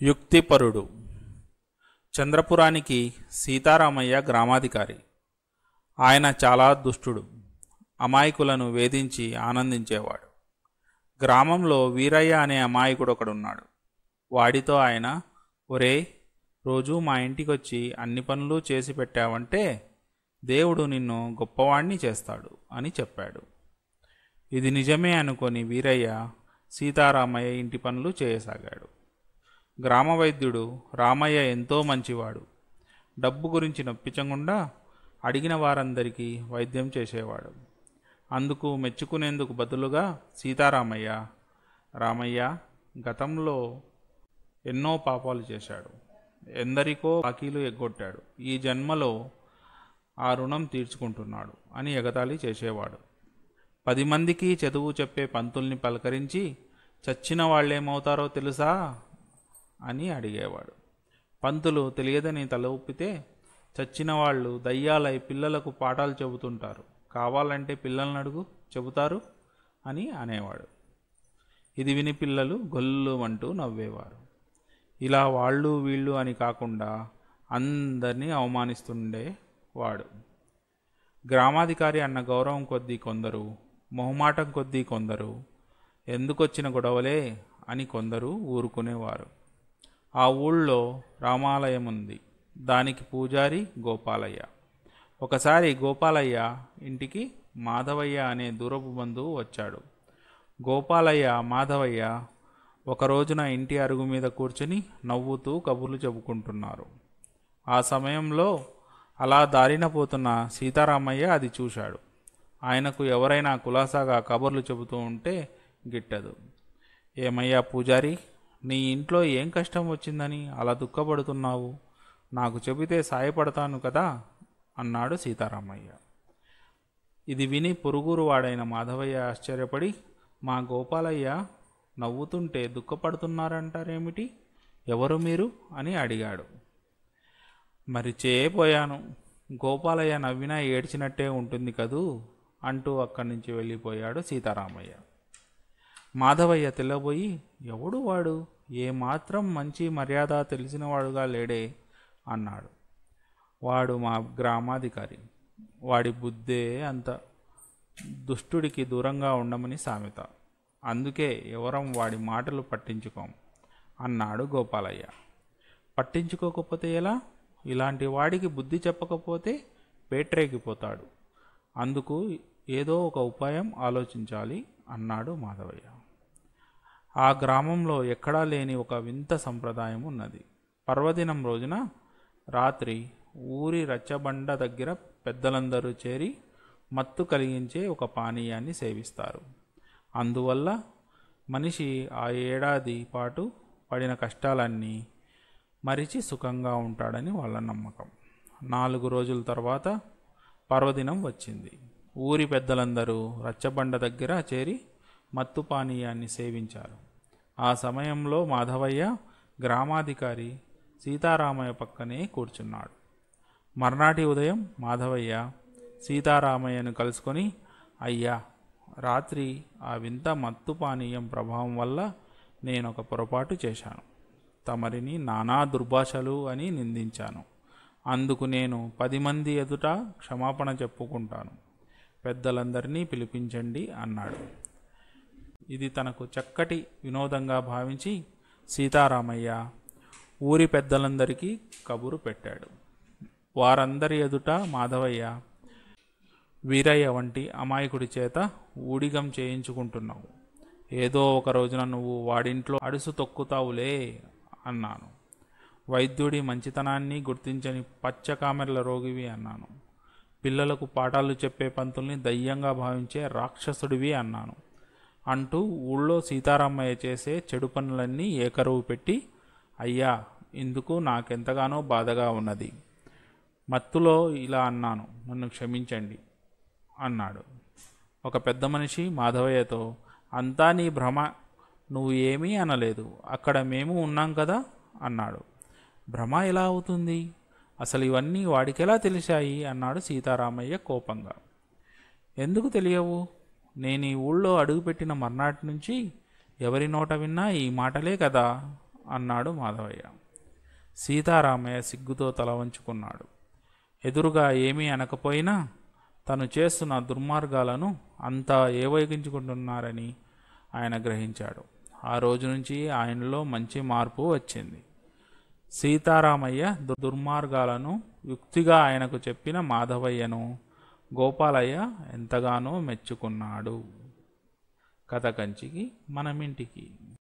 యుక్తిపరుడు. చంద్రపురానికి సీతారామయ్య గ్రామాధికారి. ఆయన చాలా దుష్టుడు. అమాయకులను వేధించి ఆనందించేవాడు. గ్రామంలో వీరయ్య అనే అమాయకుడు ఒకడున్నాడు. వాడితో ఆయన, ఒరే, రోజూ మా ఇంటికొచ్చి అన్ని పనులు చేసి పెట్టావంటే దేవుడు నిన్ను గొప్పవాణ్ణి చేస్తాడు అని చెప్పాడు. ఇది నిజమే అనుకొని వీరయ్య సీతారామయ్య ఇంటి పనులు చేయసాగాడు. గ్రామ వైద్యుడు రామయ్య ఎంతో మంచివాడు. డబ్బు గురించి నొప్పించకుండా అడిగిన వారందరికీ వైద్యం చేసేవాడు. అందుకు మెచ్చుకునేందుకు బదులుగా సీతారామయ్య, రామయ్య గతంలో ఎన్నో పాపాలు చేశాడు, ఎందరికో బాకీలు ఎగ్గొట్టాడు, ఈ జన్మలో ఆ రుణం తీర్చుకుంటున్నాడు అని ఎగతాళి చేసేవాడు. 10 మందికి చదువు చెప్పే పంతుల్ని పలకరించి చచ్చిన వాళ్ళేమవుతారో తెలుసా అని అడిగేవాడు. పంతులు తెలియదని తల ఊపితే, చచ్చిన వాళ్ళు దయ్యాలై పిల్లలకు పాఠాలు చెబుతుంటారు, కావాలంటే పిల్లల్ని అడుగు చెబుతారు అని అనేవాడు. ఇది విని పిల్లలు గొల్లుమంటూ నవ్వేవారు. ఇలా వాళ్ళు వీళ్ళు అని కాకుండా అందరినీ అవమానిస్తుండేవాడు. గ్రామాధికారి అన్న గౌరవం కొద్దీ కొందరు, మొహమాటం కొద్దీ కొందరు, ఎందుకొచ్చిన గొడవలే అని కొందరు ఊరుకునేవారు. ఆ ఊళ్ళో రామాలయం ఉంది. దానికి పూజారి గోపాలయ్య. ఒకసారి గోపాలయ్య ఇంటికి మాధవయ్య అనే దూరపు బంధువు వచ్చాడు. గోపాలయ్య, మాధవయ్య ఒక రోజున ఇంటి అరుగు మీద కూర్చుని నవ్వుతూ కబుర్లు చెప్పుకుంటున్నారు. ఆ సమయంలో అలా దారిన పోతున్న సీతారామయ్య అది చూశాడు. ఆయనకు ఎవరైనా కులాసాగా కబుర్లు చెబుతూ ఉంటే గిట్టదు. ఏమయ్యా పూజారి, నీ ఇంట్లో ఏం కష్టం వచ్చిందని అలా దుఃఖపడుతున్నావు? నాకు చెబితే సాయపడతాను కదా అన్నాడు సీతారామయ్య. ఇది విని పొరుగురు వాడైన మాధవయ్య ఆశ్చర్యపడి, మా గోపాలయ్య నవ్వుతుంటే దుఃఖపడుతున్నారంటారేమిటి? ఎవరు మీరు అని అడిగాడు. మరి చేయపోయాను, గోపాలయ్య నవ్వినా ఏడ్చినట్టే ఉంటుంది కదూ అంటూ అక్కడి నుంచి వెళ్ళిపోయాడు సీతారామయ్య. మాధవయ్య తెల్లబోయి, ఎవడు వాడు? ఏమాత్రం మంచి మర్యాద తెలిసినవాడుగా లేడే అన్నాడు. వాడు మా గ్రామాధికారి. వాడి బుద్ధే అంత. దుష్టుడికి దూరంగా ఉండమని సామెత. అందుకే ఎవరం వాడి మాటలు పట్టించుకోం అన్నాడు గోపాలయ్య. పట్టించుకోకపోతే ఎలా? ఇలాంటి వాడికి బుద్ధి చెప్పకపోతే పేట్రేగిపోతాడు. అందుకు ఏదో ఒక ఉపాయం ఆలోచించాలి అన్నాడు మాధవయ్య. ఆ గ్రామంలో ఎక్కడా లేని ఒక వింత సంప్రదాయం ఉన్నది. పర్వదినం రోజున రాత్రి ఊరి రచ్చబండ దగ్గర పెద్దలందరూ చేరి మత్తు కలిగించే ఒక పానీయాన్ని సేవిస్తారు. అందువల్ల మనిషి ఆ ఏడాది పాటు పడిన కష్టాలన్నీ మరిచి సుఖంగా ఉంటాడని వాళ్ళ నమ్మకం. 4 రోజుల తర్వాత పర్వదినం వచ్చింది. ఊరి పెద్దలందరూ రచ్చబండ దగ్గర చేరి మత్తు పానీయాన్ని సేవించారు. ఆ సమయంలో మాధవయ్య గ్రామాధికారి సీతారామయ్య పక్కనే కూర్చున్నాడు. మర్నాటి ఉదయం మాధవయ్య సీతారామయ్యను కలుసుకొని, అయ్యా, రాత్రి ఆ వింత మత్తు పానీయం ప్రభావం వల్ల నేనొక పొరపాటు చేశాను. తమరిని నానా దుర్భాషలు అని నిందించాను. అందుకు నేను 10 మంది ఎదుట క్షమాపణ చెప్పుకుంటాను. పెద్దలందరినీ పిలిపించండి అన్నాడు. ఇది తనకు చక్కటి వినోదంగా భావించి సీతారామయ్య ఊరి పెద్దలందరికీ కబురు పెట్టాడు. వారందరి ఎదుట మాధవయ్య, వీరయ్య వంటి అమాయకుడి చేత ఊడిగం చేయించుకుంటున్నావు. ఏదో ఒక రోజున నువ్వు వాడింట్లో అడుసు తొక్కుతావులే అన్నాను. వైద్యుడి మంచితనాన్ని గుర్తించని పచ్చకామెర్ల రోగివి అన్నాను. పిల్లలకు పాఠాలు చెప్పే పంతుల్ని దయ్యంగా భావించే రాక్షసుడివి అన్నాను. అంటూ ఊళ్ళో సీతారామయ్య చేసే చెడు పనులన్నీ ఏకరువు పెట్టి, అయ్యా, ఇందుకు నాకెంతగానో బాధగా ఉన్నది. మత్తులో ఇలా అన్నాను, నన్ను క్షమించండి అన్నాడు. ఒక పెద్ద మనిషి మాధవయ్యతో, అంతా నీ భ్రమ, నువ్వు ఏమీ అనలేదు, అక్కడ మేము ఉన్నాం కదా అన్నాడు. భ్రమ ఎలా అవుతుంది? అసలు ఇవన్నీ వాడికెలా తెలిసాయి అన్నాడు సీతారామయ్య కోపంగా. ఎందుకు తెలియవు? నేను ఈ ఊళ్ళో అడుగుపెట్టిన మర్నాటి నుంచి ఎవరి నోట విన్నా ఈ మాటలే కదా అన్నాడు మాధవయ్య. సీతారామయ్య సిగ్గుతో తల వంచుకున్నాడు. ఎదురుగా ఏమీ అనకపోయినా తను చేస్తున్న దుర్మార్గాలను అంతా ఏవగించుకుంటున్నారని ఆయన గ్రహించాడు. ఆ రోజు నుంచి ఆయనలో మంచి మార్పు వచ్చింది. సీతారామయ్య దుర్మార్గాలను యుక్తిగా ఆయనకు చెప్పిన మాధవయ్యను గోపాలయ్య ఎంతగానో మెచ్చుకున్నాడు. కథ కంచికి మనమింటికి.